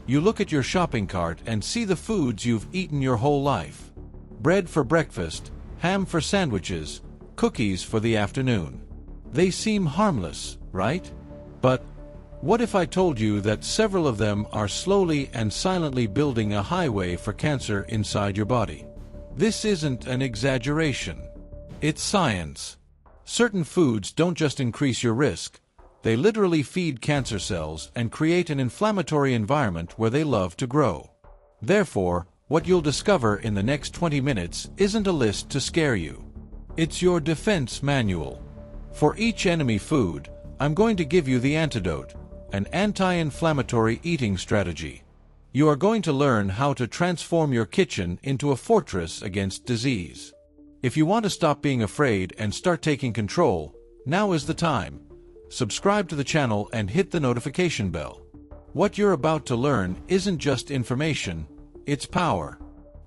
You look at your shopping cart and see the foods you've eaten your whole life. Bread for breakfast, ham for sandwiches, cookies for the afternoon. They seem harmless, right? But what if I told you that several of them are slowly and silently building a highway for cancer inside your body? This isn't an exaggeration. It's science. Certain foods don't just increase your risk, they literally feed cancer cells and create an inflammatory environment where they love to grow. Therefore, what you'll discover in the next 20 minutes isn't a list to scare you. It's your defense manual. For each enemy food, I'm going to give you the antidote, an anti-inflammatory eating strategy. You are going to learn how to transform your kitchen into a fortress against disease. If you want to stop being afraid and start taking control, now is the time. Subscribe to the channel and hit the notification bell. What you're about to learn isn't just information, it's power.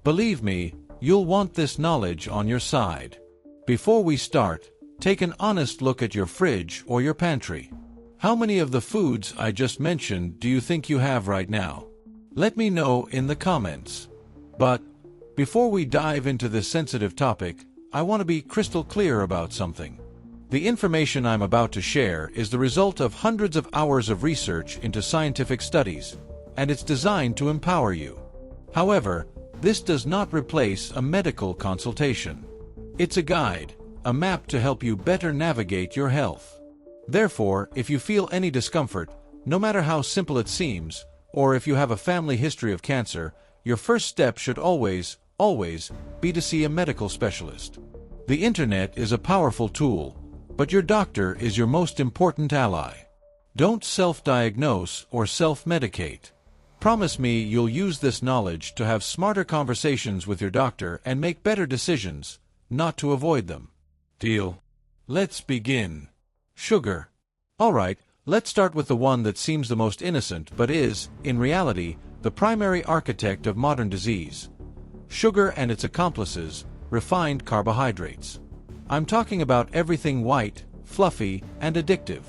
Believe me, you'll want this knowledge on your side. Before we start, take an honest look at your fridge or your pantry. How many of the foods I just mentioned do you think you have right now? Let me know in the comments. But before we dive into this sensitive topic, I want to be crystal clear about something. The information I'm about to share is the result of hundreds of hours of research into scientific studies, and it's designed to empower you. However, this does not replace a medical consultation. It's a guide, a map to help you better navigate your health. Therefore, if you feel any discomfort, no matter how simple it seems, or if you have a family history of cancer, your first step should always be to see a medical specialist. The internet is a powerful tool, but your doctor is your most important ally. Don't self-diagnose or self-medicate. Promise me you'll use this knowledge to have smarter conversations with your doctor and make better decisions, not to avoid them. Deal? Let's begin. Sugar. Alright, let's start with the one that seems the most innocent but is, in reality, the primary architect of modern disease. Sugar and its accomplices, refined carbohydrates. I'm talking about everything white, fluffy, and addictive.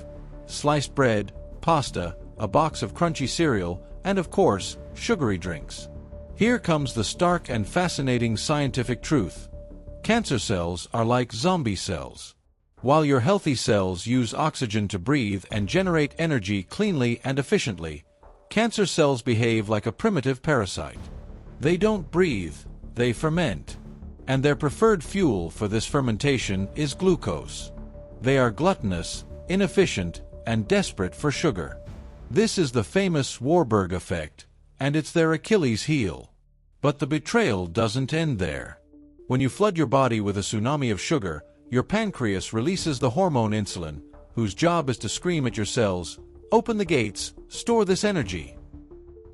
Sliced bread, pasta, a box of crunchy cereal, and of course, sugary drinks. Here comes the stark and fascinating scientific truth. Cancer cells are like zombie cells. While your healthy cells use oxygen to breathe and generate energy cleanly and efficiently, cancer cells behave like a primitive parasite. They don't breathe, they ferment. And their preferred fuel for this fermentation is glucose. They are gluttonous, inefficient, and desperate for sugar. This is the famous Warburg effect, and it's their Achilles heel. But the betrayal doesn't end there. When you flood your body with a tsunami of sugar, your pancreas releases the hormone insulin, whose job is to scream at your cells, "Open the gates, store this energy."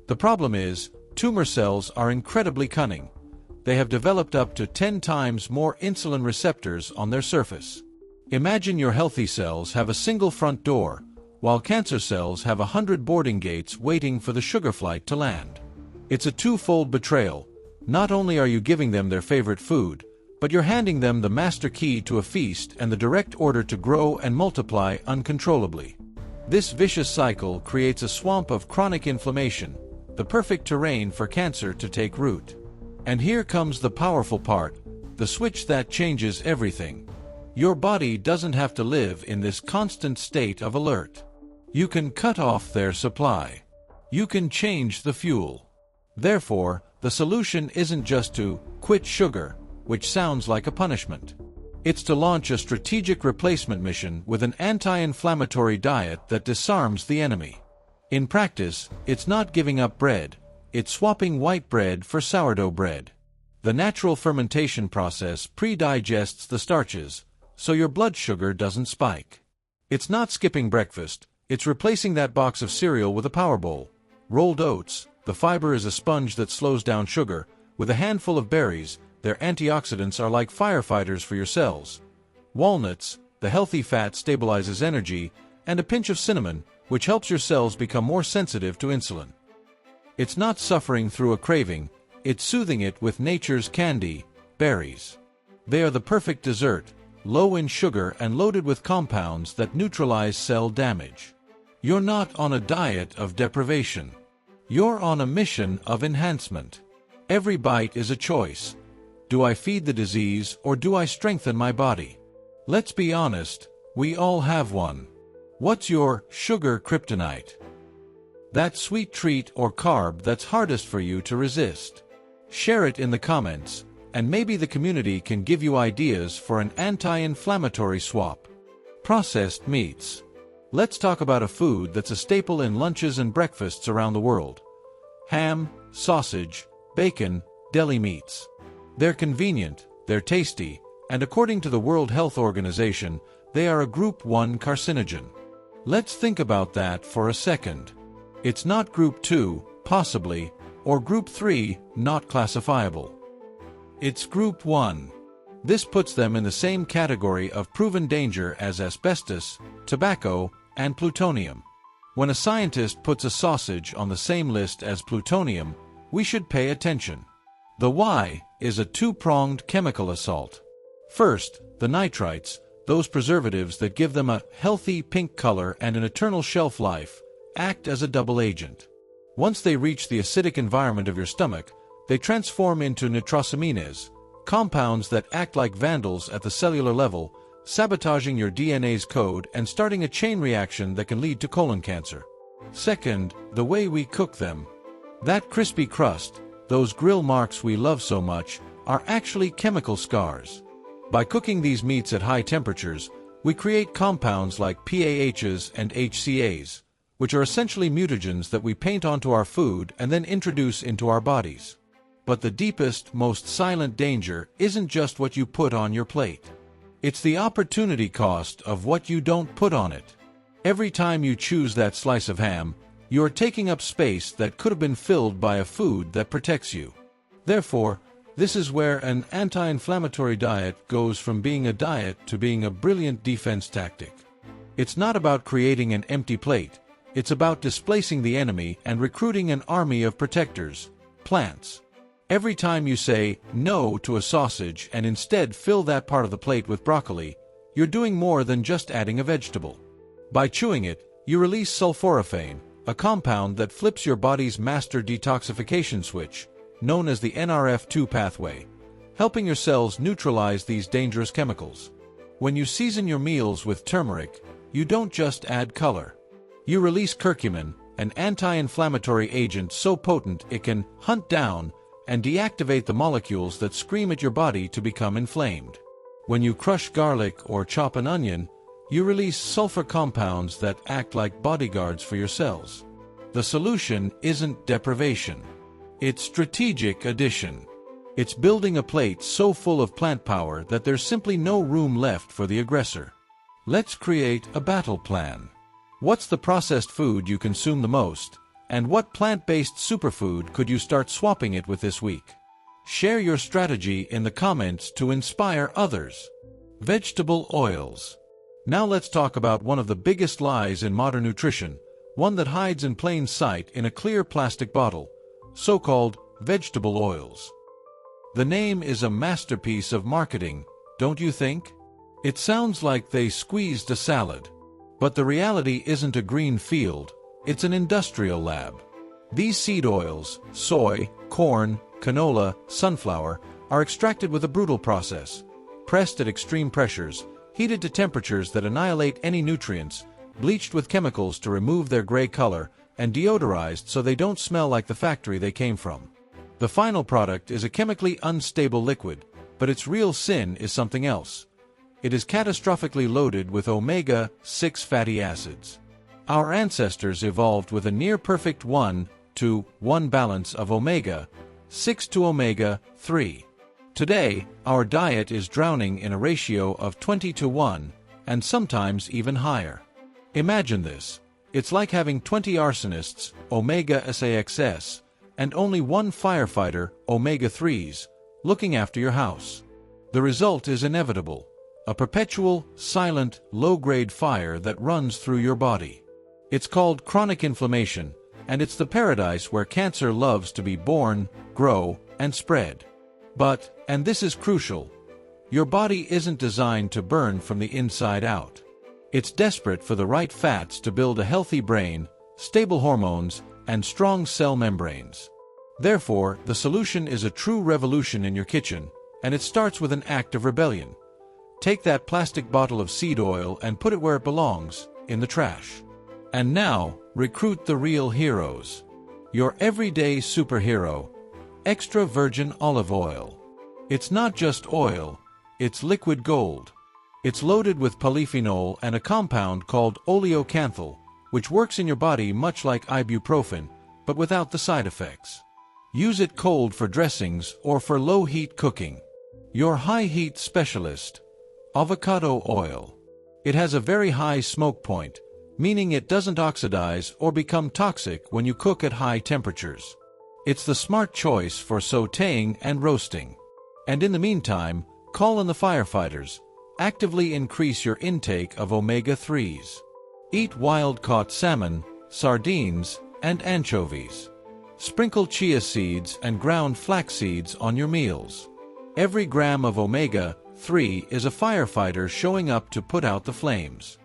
The problem is, tumor cells are incredibly cunning. They have developed up to 10 times more insulin receptors on their surface. Imagine your healthy cells have a single front door, while cancer cells have 100 boarding gates waiting for the sugar flight to land. It's a twofold betrayal. Not only are you giving them their favorite food, but you're handing them the master key to a feast and the direct order to grow and multiply uncontrollably. This vicious cycle creates a swamp of chronic inflammation, the perfect terrain for cancer to take root. And here comes the powerful part, the switch that changes everything. Your body doesn't have to live in this constant state of alert. You can cut off their supply. You can change the fuel. Therefore, the solution isn't just to quit sugar, which sounds like a punishment. It's to launch a strategic replacement mission with an anti-inflammatory diet that disarms the enemy. In practice, it's not giving up bread, it's swapping white bread for sourdough bread. The natural fermentation process pre-digests the starches, so your blood sugar doesn't spike. It's not skipping breakfast, it's replacing that box of cereal with a power bowl. Rolled oats, the fiber is a sponge that slows down sugar. With a handful of berries, their antioxidants are like firefighters for your cells. Walnuts, the healthy fat stabilizes energy, and a pinch of cinnamon, which helps your cells become more sensitive to insulin. It's not suffering through a craving, it's soothing it with nature's candy, berries. They are the perfect dessert, low in sugar and loaded with compounds that neutralize cell damage. You're not on a diet of deprivation. You're on a mission of enhancement. Every bite is a choice. Do I feed the disease or do I strengthen my body? Let's be honest, we all have one. What's your sugar kryptonite? That sweet treat or carb that's hardest for you to resist. Share it in the comments, and maybe the community can give you ideas for an anti-inflammatory swap. Processed meats. Let's talk about a food that's a staple in lunches and breakfasts around the world. Ham, sausage, bacon, deli meats. They're convenient, they're tasty, and according to the World Health Organization, they are a Group 1 carcinogen. Let's think about that for a second. It's not Group 2, possibly, or Group 3, not classifiable. It's Group 1. This puts them in the same category of proven danger as asbestos, tobacco, and plutonium. When a scientist puts a sausage on the same list as plutonium, we should pay attention. The why is a two-pronged chemical assault. First, the nitrites, those preservatives that give them a healthy pink color and an eternal shelf life, act as a double agent. Once they reach the acidic environment of your stomach, they transform into nitrosamines, compounds that act like vandals at the cellular level, sabotaging your DNA's code and starting a chain reaction that can lead to colon cancer. Second, the way we cook them. That crispy crust, those grill marks we love so much, are actually chemical scars. By cooking these meats at high temperatures, we create compounds like PAHs and HCAs, which are essentially mutagens that we paint onto our food and then introduce into our bodies. But the deepest, most silent danger isn't just what you put on your plate. It's the opportunity cost of what you don't put on it. Every time you choose that slice of ham, you're taking up space that could have been filled by a food that protects you. Therefore, this is where an anti-inflammatory diet goes from being a diet to being a brilliant defense tactic. It's not about creating an empty plate. It's about displacing the enemy and recruiting an army of protectors, plants. Every time you say no to a sausage and instead fill that part of the plate with broccoli, you're doing more than just adding a vegetable. By chewing it, you release sulforaphane, a compound that flips your body's master detoxification switch, known as the NRF2 pathway, helping your cells neutralize these dangerous chemicals. When you season your meals with turmeric, you don't just add color. You release curcumin, an anti-inflammatory agent so potent it can hunt down and deactivate the molecules that scream at your body to become inflamed. When you crush garlic or chop an onion, you release sulfur compounds that act like bodyguards for your cells. The solution isn't deprivation. It's strategic addition. It's building a plate so full of plant power that there's simply no room left for the aggressor. Let's create a battle plan. What's the processed food you consume the most, and what plant-based superfood could you start swapping it with this week? Share your strategy in the comments to inspire others. Vegetable oils. Now let's talk about one of the biggest lies in modern nutrition, one that hides in plain sight in a clear plastic bottle, so-called vegetable oils. The name is a masterpiece of marketing, don't you think? It sounds like they squeezed a salad. But the reality isn't a green field, it's an industrial lab. These seed oils, soy, corn, canola, sunflower, are extracted with a brutal process, pressed at extreme pressures, heated to temperatures that annihilate any nutrients, bleached with chemicals to remove their gray color, and deodorized so they don't smell like the factory they came from. The final product is a chemically unstable liquid, but its real sin is something else. It is catastrophically loaded with omega-6 fatty acids. Our ancestors evolved with a near-perfect 1:1 balance of omega-6 to omega-3. Today, our diet is drowning in a ratio of 20:1, and sometimes even higher. Imagine this. It's like having 20 arsonists, omega-6, and only one firefighter, omega-3s, looking after your house. The result is inevitable. A perpetual, silent, low-grade fire that runs through your body. It's called chronic inflammation, and it's the paradise where cancer loves to be born, grow, and spread. But, and this is crucial, your body isn't designed to burn from the inside out. It's desperate for the right fats to build a healthy brain, stable hormones, and strong cell membranes. Therefore, the solution is a true revolution in your kitchen, and it starts with an act of rebellion. Take that plastic bottle of seed oil and put it where it belongs, in the trash. And now, recruit the real heroes. Your everyday superhero, extra virgin olive oil. It's not just oil, it's liquid gold. It's loaded with polyphenol and a compound called oleocanthal, which works in your body much like ibuprofen, but without the side effects. Use it cold for dressings or for low-heat cooking. Your high-heat specialist, avocado oil. It has a very high smoke point, meaning it doesn't oxidize or become toxic when you cook at high temperatures. It's the smart choice for sautéing and roasting. And in the meantime, call on the firefighters. Actively increase your intake of omega-3s. Eat wild-caught salmon, sardines, and anchovies. Sprinkle chia seeds and ground flax seeds on your meals. Every gram of omega-3 is a firefighter showing up to put out the flames.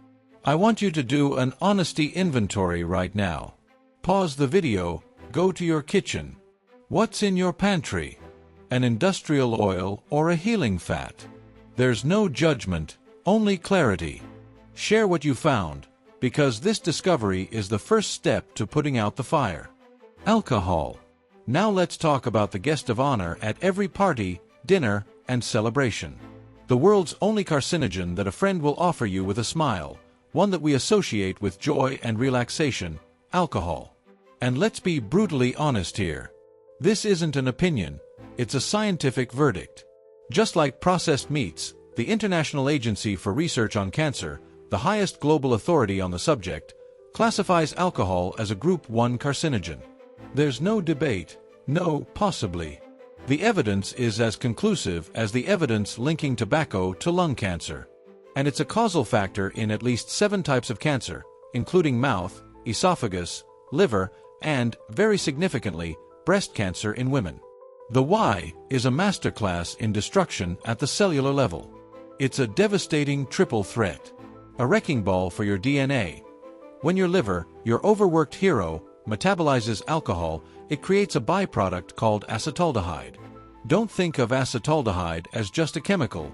I want you to do an honesty inventory right now. Pause the video, go to your kitchen. What's in your pantry? An industrial oil or a healing fat? There's no judgment, only clarity. Share what you found, because this discovery is the first step to putting out the fire. Alcohol. Now let's talk about the guest of honor at every party, dinner, and celebration. The world's only carcinogen that a friend will offer you with a smile, one that we associate with joy and relaxation, alcohol. And let's be brutally honest here. This isn't an opinion, it's a scientific verdict. Just like processed meats, the International Agency for Research on Cancer, the highest global authority on the subject, classifies alcohol as a Group 1 carcinogen. There's no debate, no possibly. The evidence is as conclusive as the evidence linking tobacco to lung cancer. And it's a causal factor in at least 7 types of cancer, including mouth, esophagus, liver, and, very significantly, breast cancer in women. The why is a masterclass in destruction at the cellular level. It's a devastating triple threat. A wrecking ball for your DNA. When your liver, your overworked hero, metabolizes alcohol, it creates a byproduct called acetaldehyde. Don't think of acetaldehyde as just a chemical.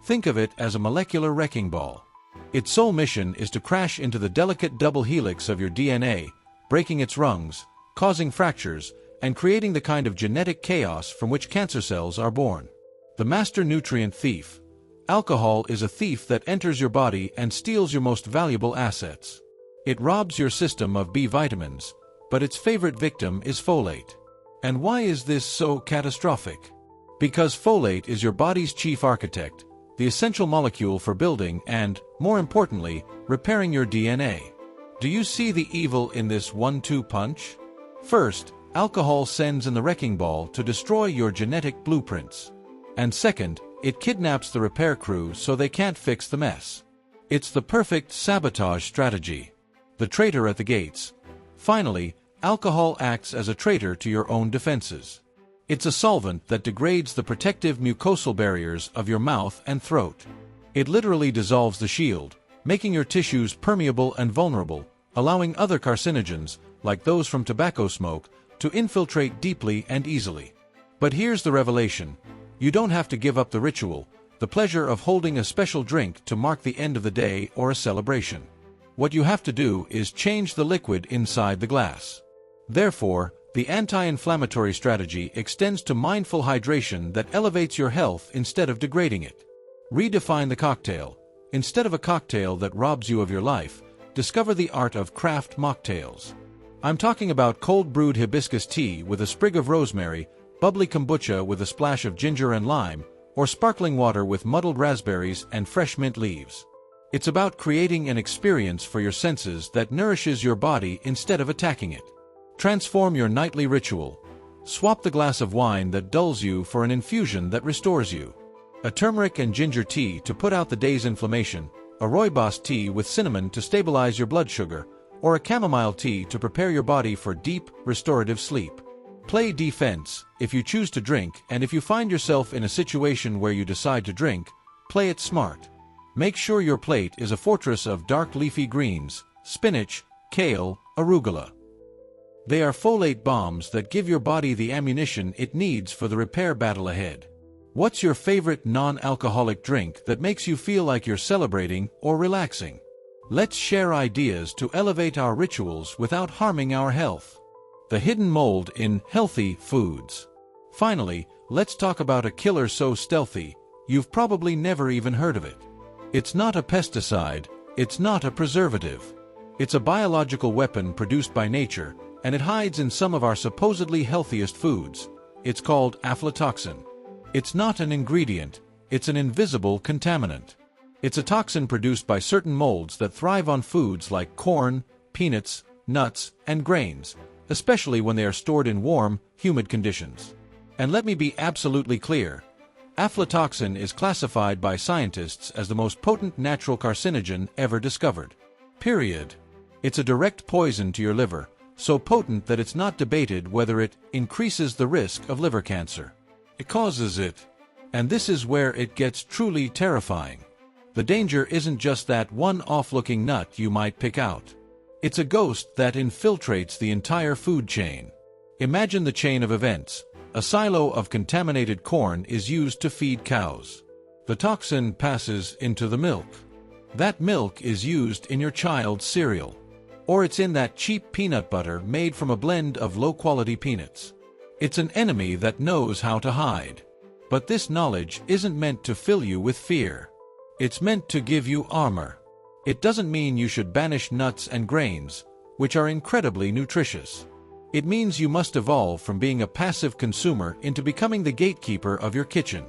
Think of it as a molecular wrecking ball. Its sole mission is to crash into the delicate double helix of your DNA, breaking its rungs, causing fractures, and creating the kind of genetic chaos from which cancer cells are born. The master nutrient thief. Alcohol is a thief that enters your body and steals your most valuable assets. It robs your system of B vitamins, but its favorite victim is folate. And why is this so catastrophic? Because folate is your body's chief architect, the essential molecule for building and, more importantly, repairing your DNA. Do you see the evil in this 1-2 punch? First, alcohol sends in the wrecking ball to destroy your genetic blueprints. And second, it kidnaps the repair crew so they can't fix the mess. It's the perfect sabotage strategy. The traitor at the gates. Finally, alcohol acts as a traitor to your own defenses. It's a solvent that degrades the protective mucosal barriers of your mouth and throat. It literally dissolves the shield, making your tissues permeable and vulnerable, allowing other carcinogens, like those from tobacco smoke, to infiltrate deeply and easily. But here's the revelation. You don't have to give up the ritual, the pleasure of holding a special drink to mark the end of the day or a celebration. What you have to do is change the liquid inside the glass. Therefore, the anti-inflammatory strategy extends to mindful hydration that elevates your health instead of degrading it. Redefine the cocktail. Instead of a cocktail that robs you of your life, discover the art of craft mocktails. I'm talking about cold-brewed hibiscus tea with a sprig of rosemary, bubbly kombucha with a splash of ginger and lime, or sparkling water with muddled raspberries and fresh mint leaves. It's about creating an experience for your senses that nourishes your body instead of attacking it. Transform your nightly ritual. Swap the glass of wine that dulls you for an infusion that restores you. A turmeric and ginger tea to put out the day's inflammation, a rooibos tea with cinnamon to stabilize your blood sugar, or a chamomile tea to prepare your body for deep, restorative sleep. Play defense if you choose to drink, and if you find yourself in a situation where you decide to drink, play it smart. Make sure your plate is a fortress of dark leafy greens, spinach, kale, arugula. They are folate bombs that give your body the ammunition it needs for the repair battle ahead. What's your favorite non-alcoholic drink that makes you feel like you're celebrating or relaxing? Let's share ideas to elevate our rituals without harming our health. The hidden mold in healthy foods. Finally, let's talk about a killer so stealthy, you've probably never even heard of it. It's not a pesticide, it's not a preservative. It's a biological weapon produced by nature, and it hides in some of our supposedly healthiest foods. It's called aflatoxin. It's not an ingredient, it's an invisible contaminant. It's a toxin produced by certain molds that thrive on foods like corn, peanuts, nuts, and grains, especially when they are stored in warm, humid conditions. And let me be absolutely clear, aflatoxin is classified by scientists as the most potent natural carcinogen ever discovered. Period. It's a direct poison to your liver, so potent that it's not debated whether it increases the risk of liver cancer. It causes it. And this is where it gets truly terrifying. The danger isn't just that one off-looking nut you might pick out. It's a ghost that infiltrates the entire food chain. Imagine the chain of events. A silo of contaminated corn is used to feed cows. The toxin passes into the milk. That milk is used in your child's cereal. Or it's in that cheap peanut butter made from a blend of low-quality peanuts. It's an enemy that knows how to hide. But this knowledge isn't meant to fill you with fear. It's meant to give you armor. It doesn't mean you should banish nuts and grains, which are incredibly nutritious. It means you must evolve from being a passive consumer into becoming the gatekeeper of your kitchen.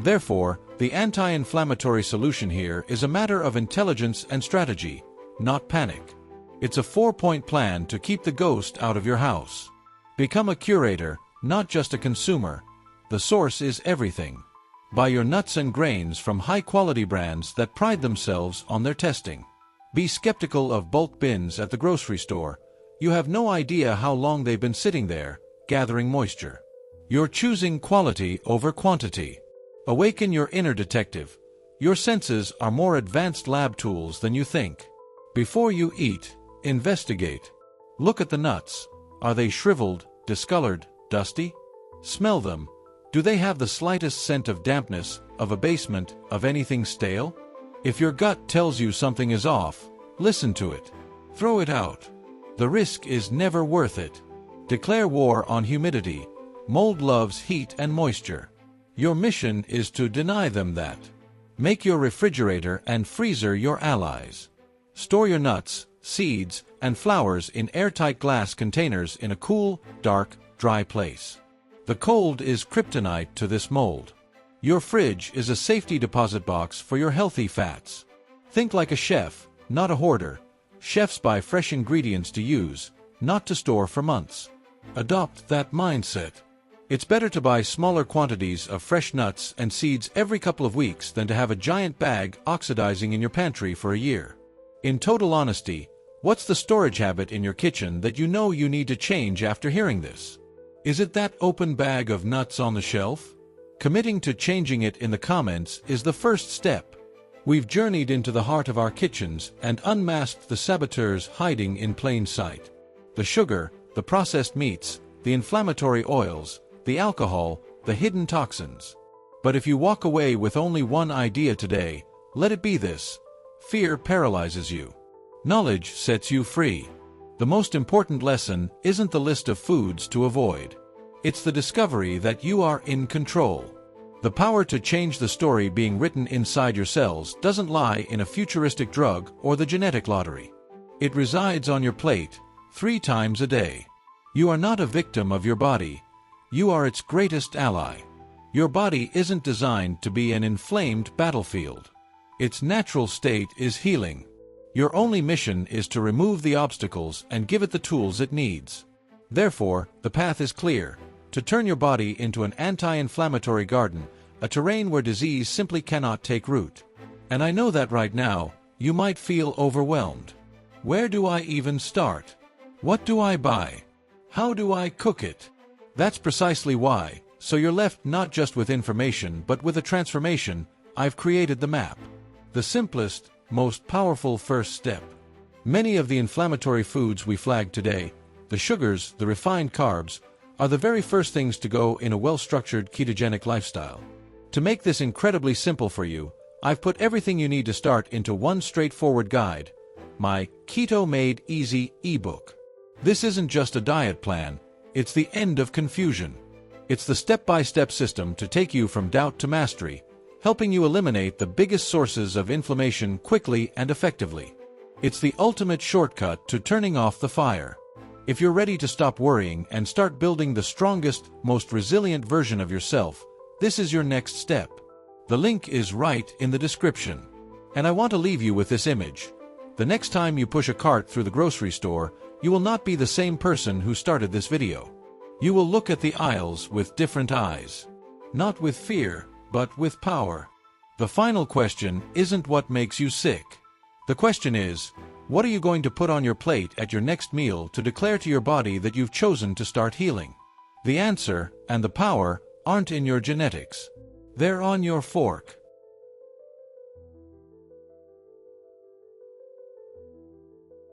Therefore, the anti-inflammatory solution here is a matter of intelligence and strategy, not panic. It's a 4-point plan to keep the ghost out of your house. Become a curator, not just a consumer. The source is everything. Buy your nuts and grains from high-quality brands that pride themselves on their testing. Be skeptical of bulk bins at the grocery store. You have no idea how long they've been sitting there, gathering moisture. You're choosing quality over quantity. Awaken your inner detective. Your senses are more advanced lab tools than you think. Before you eat, investigate. Look at the nuts. Are they shriveled, discolored, dusty? Smell them. Do they have the slightest scent of dampness, of abasement, of anything stale? If your gut tells you something is off, listen to it. Throw it out. The risk is never worth it. Declare war on humidity. Mold loves heat and moisture. Your mission is to deny them that. Make your refrigerator and freezer your allies. Store your nuts, seeds, and flowers in airtight glass containers in a cool, dark, dry place. The cold is kryptonite to this mold. Your fridge is a safety deposit box for your healthy fats. Think like a chef, not a hoarder. Chefs buy fresh ingredients to use, not to store for months. Adopt that mindset. It's better to buy smaller quantities of fresh nuts and seeds every couple of weeks than to have a giant bag oxidizing in your pantry for a year. In total honesty, what's the storage habit in your kitchen that you know you need to change after hearing this? Is it that open bag of nuts on the shelf? Committing to changing it in the comments is the first step. We've journeyed into the heart of our kitchens and unmasked the saboteurs hiding in plain sight. The sugar, the processed meats, the inflammatory oils, the alcohol, the hidden toxins. But if you walk away with only one idea today, let it be this: fear paralyzes you. Knowledge sets you free. The most important lesson isn't the list of foods to avoid. It's the discovery that you are in control. The power to change the story being written inside your cells doesn't lie in a futuristic drug or the genetic lottery. It resides on your plate, 3 times a day. You are not a victim of your body. You are its greatest ally. Your body isn't designed to be an inflamed battlefield. Its natural state is healing. Your only mission is to remove the obstacles and give it the tools it needs. Therefore, the path is clear: to turn your body into an anti-inflammatory garden, a terrain where disease simply cannot take root. And I know that right now, you might feel overwhelmed. Where do I even start? What do I buy? How do I cook it? That's precisely why, so you're left not just with information but with a transformation, I've created the map. The simplest, most powerful first step. Many of the inflammatory foods we flagged today, The sugars, the refined carbs, are the very first things to go in a well-structured ketogenic lifestyle. To make this incredibly simple for you, I've put everything you need to start into one straightforward guide, my Keto Made Easy eBook. This isn't just a diet plan, it's the end of confusion. It's the step-by-step system to take you from doubt to mastery, helping you eliminate the biggest sources of inflammation quickly and effectively. It's the ultimate shortcut to turning off the fire. If you're ready to stop worrying and start building the strongest, most resilient version of yourself, this is your next step. The link is right in the description. And I want to leave you with this image. The next time you push a cart through the grocery store, you will not be the same person who started this video. You will look at the aisles with different eyes. Not with fear, but with power. The final question isn't what makes you sick. The question is, what are you going to put on your plate at your next meal to declare to your body that you've chosen to start healing? The answer and the power aren't in your genetics. They're on your fork.